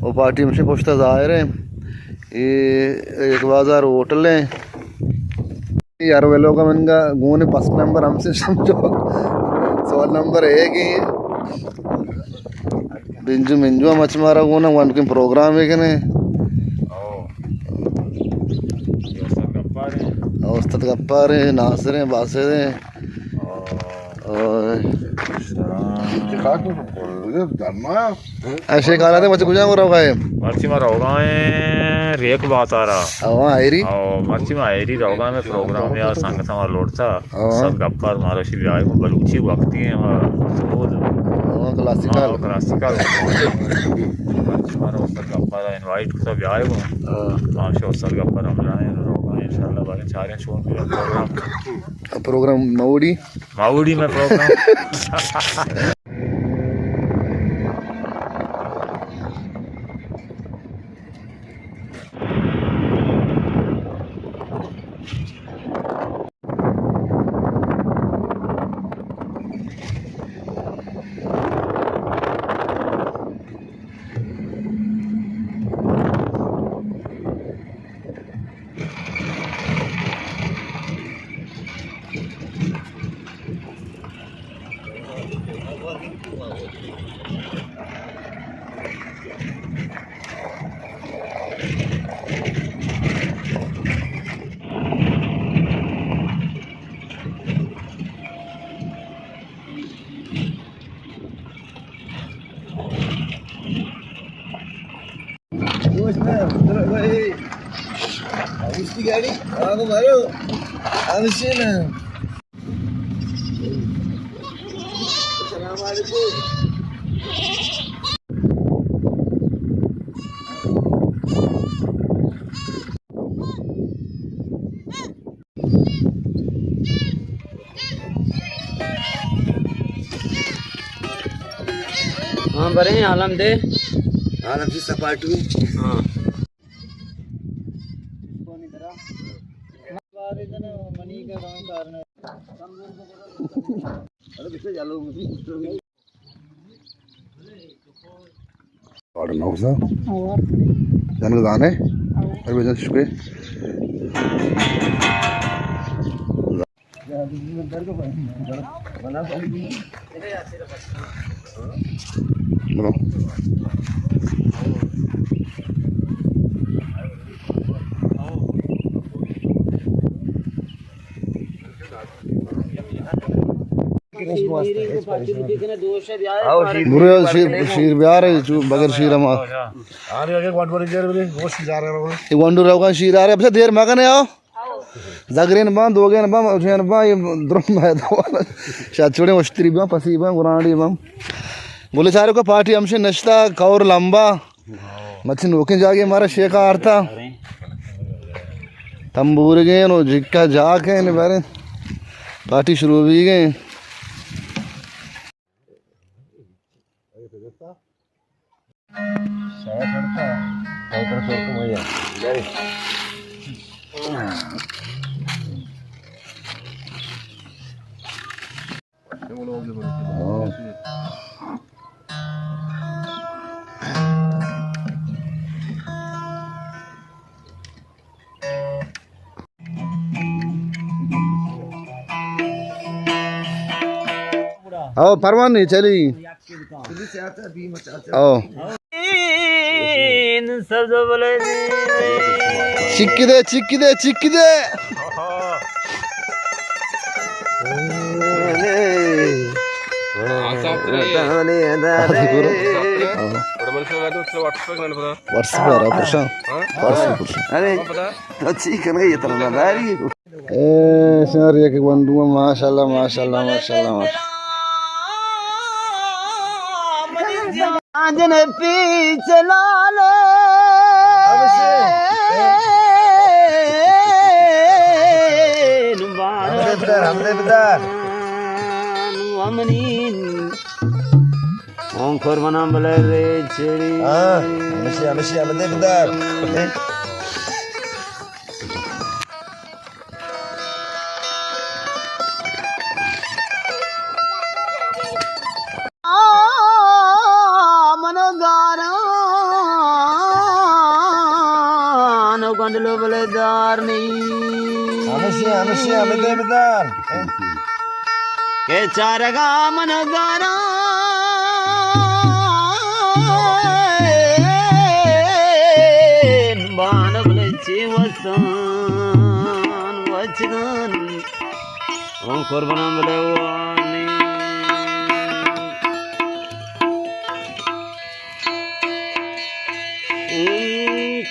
वो पार्टी में पोस्टर जाहिर है ये एक बाजार होटल है यार वे लोग मनगा गुने 5 नंबर हमसे समझो 16 नंबर है कि बिंजू मिंजू मच मारा गुना वन के प्रोग्राम है कि नहीं औसत गप्पार है नासर है बासर है ऐसे काला थे बच्चे कुछ हो रहा है मर्ची में रोगा है रेक बात आ रहा हवा आयरी मर्ची में आयरी रोगा में प्रोग्राम या संगत हमारा लोड था सब गप्पार मारो शिव आए वो बलूची वक्ती है क्लासिकल क्लासिकल मर्ची मारो सब गप्पार इनवाइट को सब आए वो माशा सब गप्पार हम जाए रोगा इंशाल्लाह बारे चार शो प्रोग्राम माउडी में प्रोग्राम गाड़ी आगो मारो आवश्य ना अस्सलाम वालेकुम हाँ बरे आलम दे आलम से सपाटू हाँ मनी का कारण अरे किसे जालो और नौसा और जानक जाने अरे बेजा शुक्र बना बुरे शीर बिहार है बगैर शीर हम एक वंडू रहोगा शीर आ रहे अब से देर मगन है आओ जगरेन बां दोगेन बां उठेन बां ये द्रुम है तो शायद छोड़े मुश्तरी बां पसी बां गुरानी बां बोले सारे को पार्टी हमसे नश्ता कौर लंबा मच्छी नोके जाके हमारा शेखा आरता तंबूर गए नो जिक्का जाके ने बारे पार्टी शुरू भी गए आओ परवान नहीं चली आओ चिक्की दे चिक्की दे चिक्की दे माशाल्लाह माशाल्लाह माशाल्लाह आंजन पीछे लाले ओंखोर मना बले रे छेड़ी मशी बलेदारनी हमें देवदार के चारगा मनगारा बाण बलचे वसान वचगन ओ कुर्बान बलवानी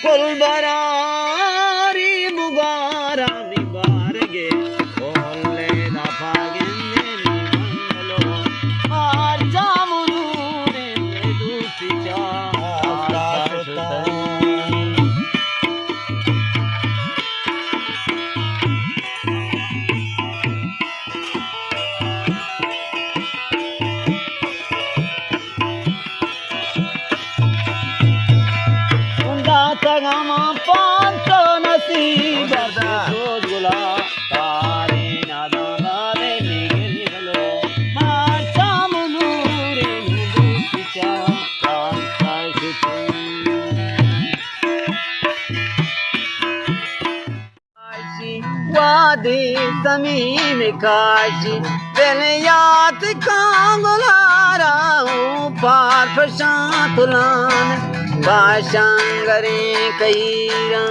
कुल बरारी बुगारा निबारगे ओले दाफागे मंगलो मार जामुनूरे दूसी जा तगमा पांतो नसीब गुला तारे नादा रे निगलो माचा मुनूरे नुपिचा कांता काशी वादे जमीन काशी बेलियात कांगुलारा ऊपर प्रशांतुलान बाशंगरे कईरा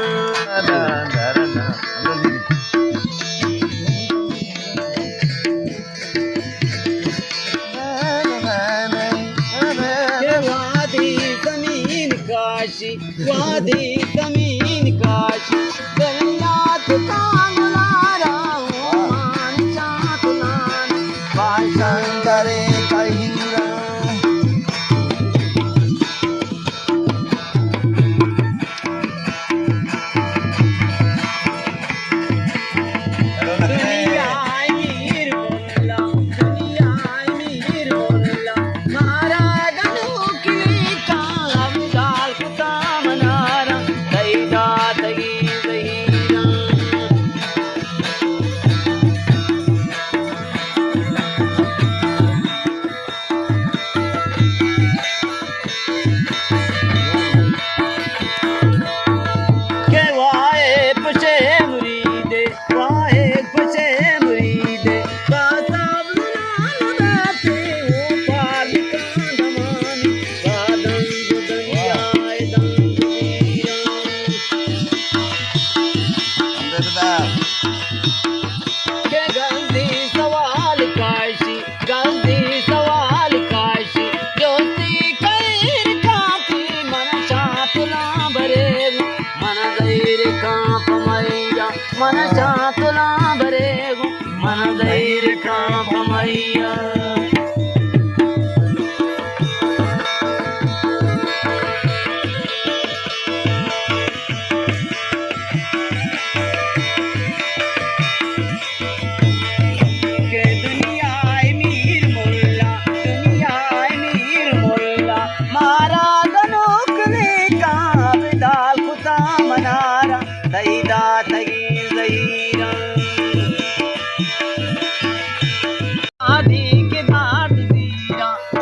वादी जमीन काशी वादी जमीन काशी बेलियात कांगुलारा मान चातुलान बाशंगरे कईरा मन चातुला बरेगु मन धैर्य कामैया के दुनिया मीर मुल्ला मारा गनोक ने काब दाल खुदा मनारा दैदा तगी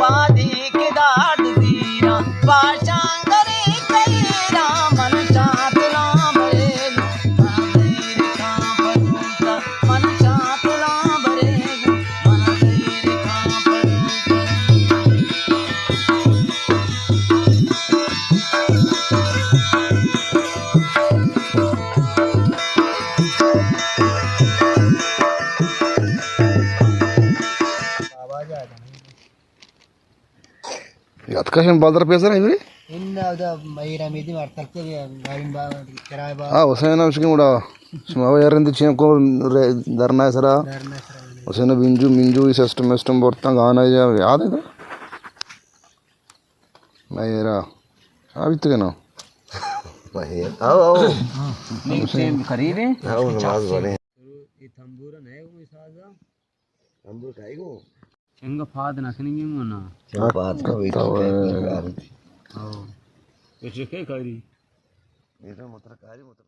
वादी के दाट दीरा बाशांगरे कईरा मन चातुला बरेगु मन चातुला बरेगु मन धैर्य Atkashin bazar pesar ini? Inna udah bayar midi martak tuh ya garim bawa kirai bawa. Ah, usaha na uski muda. Semua bayar itu cium ko darna sara. Usaha na minju system bortang gana ya yaad hai to? Bayar. Abi to kena? Bayar. आओ. नीचे खरीदे? आओ नमाज पढ़े. ये तंबूरा नहीं वो मिसाजा? तंबूर खाई को? चंगा फाद नखनी क्यों ना? फाद का भी तो है. हाँ. कुछ क्या करी? ये तो मुतर कारी मुतर.